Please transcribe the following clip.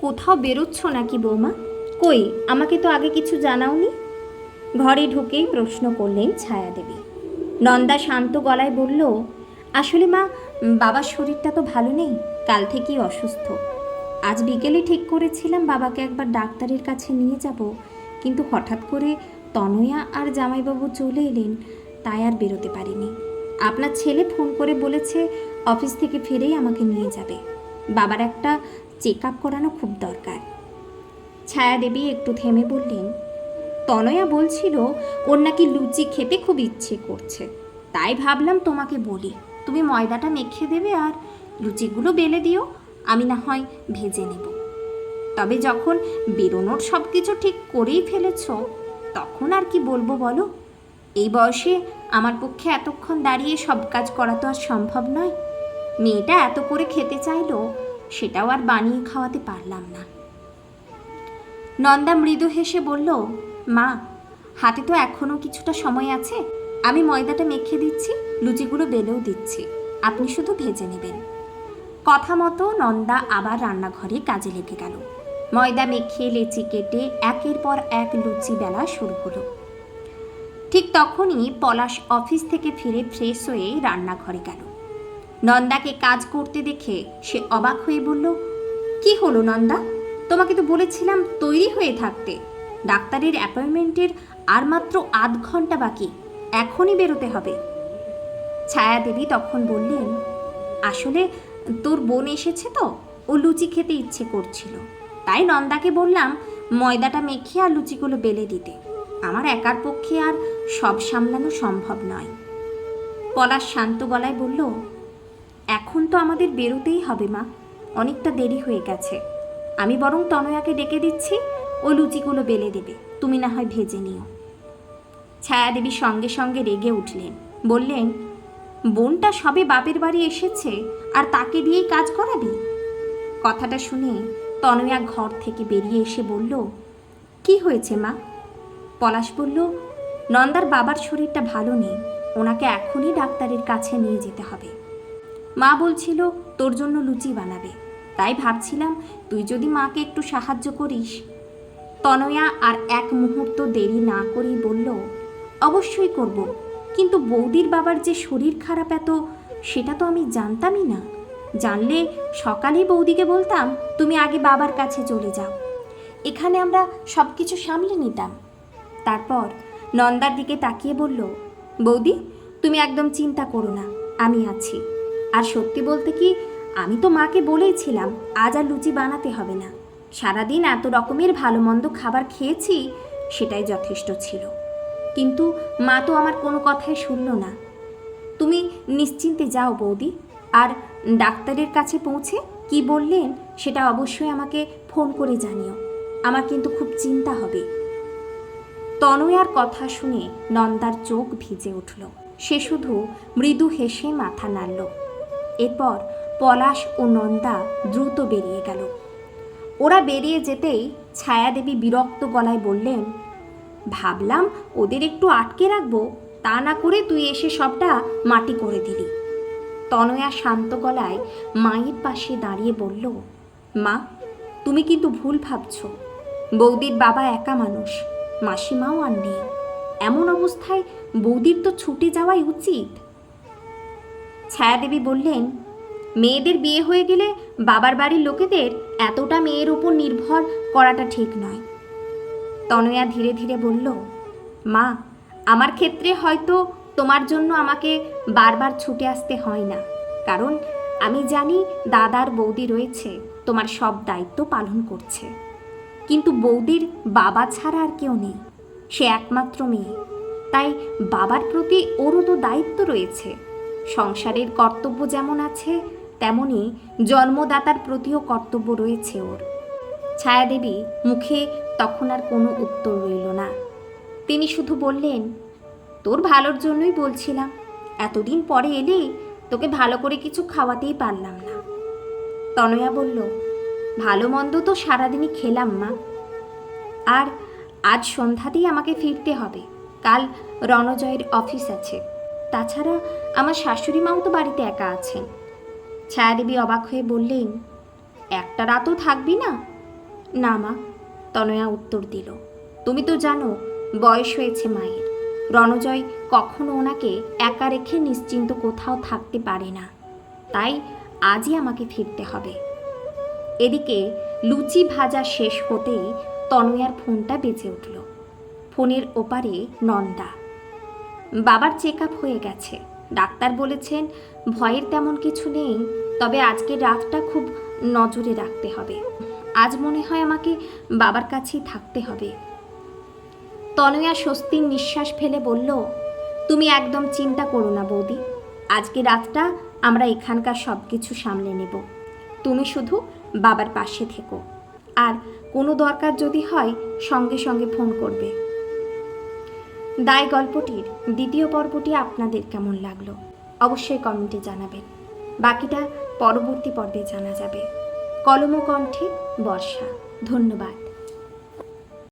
কোথাও বেরোচ্ছ নাকি বৌমা? কই, আমাকে তো আগে কিছু জানাওনি। ঘরে ঢুকেই প্রশ্ন করলেন ছায়াদেবী। নন্দা শান্ত গলায় বলল, আসলে মা, বাবার শরীরটা তো ভালো নেই, কাল থেকেই অসুস্থ। আজ বিকেলে ঠিক করেছিলাম বাবাকে একবার ডাক্তারের কাছে নিয়ে যাব, কিন্তু হঠাৎ করে তনয়া আর জামাইবাবু চলে এলেন, তাই আর বেরোতে পারিনি। আপনার ছেলে ফোন করে বলেছে অফিস থেকে ফিরেই আমাকে নিয়ে যাবে। বাবার একটা চেক আপ করানো খুব দরকার। ছায়াদেবী একটু থেমে বললেন, তনয়া বলছিল ওর নাকি লুচি খেতে খুব ইচ্ছে করছে, তাই ভাবলাম তোমাকে বলি, তুমি ময়দাটা মেখে দেবে আর লুচিগুলো বেলে দিও, আমি না হয় ভেজে নেব। তবে যখন বেরোনোর সব কিছু ঠিক করেই ফেলেছ, তখন আর কি বলবো বলো? এই বয়সে আমার পক্ষে এতক্ষণ দাঁড়িয়ে সব কাজ করা তো আর সম্ভব নয়। মেয়েটা এত করে খেতে চাইলো, সেটাও আর বানিয়ে খাওয়াতে পারলাম না। নন্দা মৃদু হেসে বলল, মা, হাতে তো এখনও কিছুটা সময় আছে, আমি ময়দাটা মেখে দিচ্ছি, লুচিগুলো বেলেও দিচ্ছি, আপনি শুধু ভেজে নেবেন। কথা মতো নন্দা আবার রান্নাঘরে কাজে লেগে গেল। ময়দা মেখে লেচি কেটে একের পর এক লুচি বেলা শুরু হলো। ঠিক তখনই পলাশ অফিস থেকে ফিরে ফ্রেশ হয়ে রান্নাঘরে গেল। নন্দাকে কাজ করতে দেখে সে অবাক হয়ে বলল, কি হলো নন্দা, তোমাকে তো বলেছিলাম তৈরি হয়ে থাকতে, ডাক্তারের অ্যাপয়েন্টমেন্টের আর মাত্র আধ ঘন্টা বাকি, এখনই বেরোতে হবে। ছায়াদেবী তখন বললেন, আসলে তোর বোন এসেছে তো, ও লুচি খেতে ইচ্ছে করছিল, তাই নন্দাকে বললাম ময়দাটা মেখে আর লুচিগুলো বেলে দিতে, আমার একার পক্ষে আর সব সামলানো সম্ভব নয়। পলাশ শান্ত গলায় বলল, এখন তো আমাদের বেরোতেই হবে মা, অনেকটা দেরি হয়ে গেছে, আমি বরং তনয়াকে ডেকে দিচ্ছি, ও লুচিগুলো বেলে দেবে, তুমি না হয় ভেজে নিও। ছায়াদেবী সঙ্গে সঙ্গে রেগে উঠলেন, বললেন, বোনটা সবে বাপের বাড়ি এসেছে আর তাকে দিয়েই কাজ করাবি? কথাটা শুনে তনয়া ঘর থেকে বেরিয়ে এসে বলল, কি হয়েছে মা? পলাশ বলল, নন্দার বাবার শরীরটা ভালো নেই, ওনাকে এখনই ডাক্তারের কাছে নিয়ে যেতে হবে। মা বলছিল তোর জন্য লুচি বানাবে, তাই ভাবছিলাম তুই যদি মাকে একটু সাহায্য করিস। তনয়া আর এক মুহূর্ত দেরি না করেই বলল, অবশ্যই করব, কিন্তু বৌদির বাবার যে শরীর খারাপ এত, সেটা তো আমি জানতামই না। জানলে সকালেই বৌদিকে বলতাম তুমি আগে বাবার কাছে চলে যাও, এখানে আমরা সব কিছু সামলে নিতাম। তারপর নন্দার দিকে তাকিয়ে বলল, বৌদি, তুমি একদম চিন্তা করো না, আমি আছি। আর সত্যি বলতে কি, আমি তো মাকে বলেইছিলাম আজ আর লুচি বানাতে হবে না, সারাদিন এত রকমের ভালো মন্দ খাবার খেয়েছি, সেটাই যথেষ্ট ছিল। কিন্তু মা তো আমার কোনো কথাই শুনল না। তুমি নিশ্চিন্তে যাও বৌদি, আর ডাক্তারের কাছে পৌঁছে কি বললেন সেটা অবশ্যই আমাকে ফোন করে জানিও, আমার কিন্তু খুব চিন্তা হবে। তনয়ার কথা শুনে নন্দার চোখ ভিজে উঠল, সে শুধু মৃদু হেসে মাথা নাড়ল। এরপর পলাশ ও নন্দা দ্রুত বেরিয়ে গেল। ওরা বেরিয়ে যেতেই ছায়াদেবী বিরক্ত গলায় বললেন, ভাবলাম ওদের একটু আটকে রাখবো, তা না করে তুই এসে সবটা মাটি করে দিলি। তনয়া শান্ত গলায় মায়ের পাশে দাঁড়িয়ে বলল, মা, তুমি কিন্তু ভুল ভাবছ, বৌদির বাবা একা মানুষ, মাসিমাও আর নেই, এমন অবস্থায় বৌদির তো ছুটে যাওয়াই উচিত। ছায়াদেবী বললেন, মেয়েদের বিয়ে হয়ে গেলে বাবার বাড়ির লোকেদের এতটা মেয়ের উপর নির্ভর করাটা ঠিক নয়। তনয়া ধীরে ধীরে বলল, মা, আমার ক্ষেত্রে হয়তো তোমার জন্য আমাকে বারবার ছুটে আসতে হয় না, কারণ আমি জানি দাদার বৌদি রয়েছে, তোমার সব দায়িত্ব পালন করছে। কিন্তু বৌদির বাবা ছাড়া আর কেউ নেই, সে একমাত্র মেয়ে, তাই বাবার প্রতি ওরও তো দায়িত্ব রয়েছে। সংসারের কর্তব্য যেমন আছে, তেমনি জন্মদাতার প্রতিও কর্তব্য রয়েছে ওর। ছায়াদেবী মুখে তখন আর কোনো উত্তর রইল না। তিনি শুধু বললেন, তোর ভালোর জন্যই বলছিলাম, এতদিন পরে এলে তোকে ভালো করে কিছু খাওয়াতেই পারলাম না। তনয়া বলল, ভালো মন্দ তো সারাদিনই খেলাম মা, আর আজ সন্ধ্যাতেই আমাকে ফিরতে হবে, কাল রণজয়ের অফিস আছে, তাছাড়া আমার শাশুড়ি মাও তো বাড়িতে একা আছেন। ছায়াদেবী অবাক হয়ে বললেন, একটা রাতও থাকবি না? না মা, তনয়া উত্তর দিল। তুমি তো জানো বয়স হয়েছে মায়ের। রণজয় কখনো ওনাকে একা রেখে নিশ্চিন্ত কোথাও থাকতে পারে না, তাই আজই আমাকে ফিরতে হবে। এদিকে লুচি ভাজা শেষ হতেই তনয়ার ফোনটা বেজে উঠল। ফোনের ওপারে নন্দা। বাবার চেক আপ হয়ে গেছে, ডাক্তার বলেছেন ভয়ের তেমন কিছু নেই, তবে আজকের রাতটা খুব নজরে রাখতে হবে। আজ মনে হয় আমাকে বাবার কাছেই থাকতে হবে। তনয়া স্বস্তির নিঃশ্বাস ফেলে বলল, তুমি একদম চিন্তা করো না বৌদি, আজকে রাতটা আমরা এখানকার সব কিছু সামলে নেব। তুমি শুধু বাবার পাশে থেকো, আর কোনো দরকার যদি হয় সঙ্গে সঙ্গে ফোন করবে। দায় গল্পটির দ্বিতীয় পর্বটি আপনাদের কেমন লাগলো অবশ্যই কমেন্টে জানাবেন। বাকিটা পরবর্তী পর্বে জানা যাবে। কলম ও কণ্ঠে বর্ষা। ধন্যবাদ।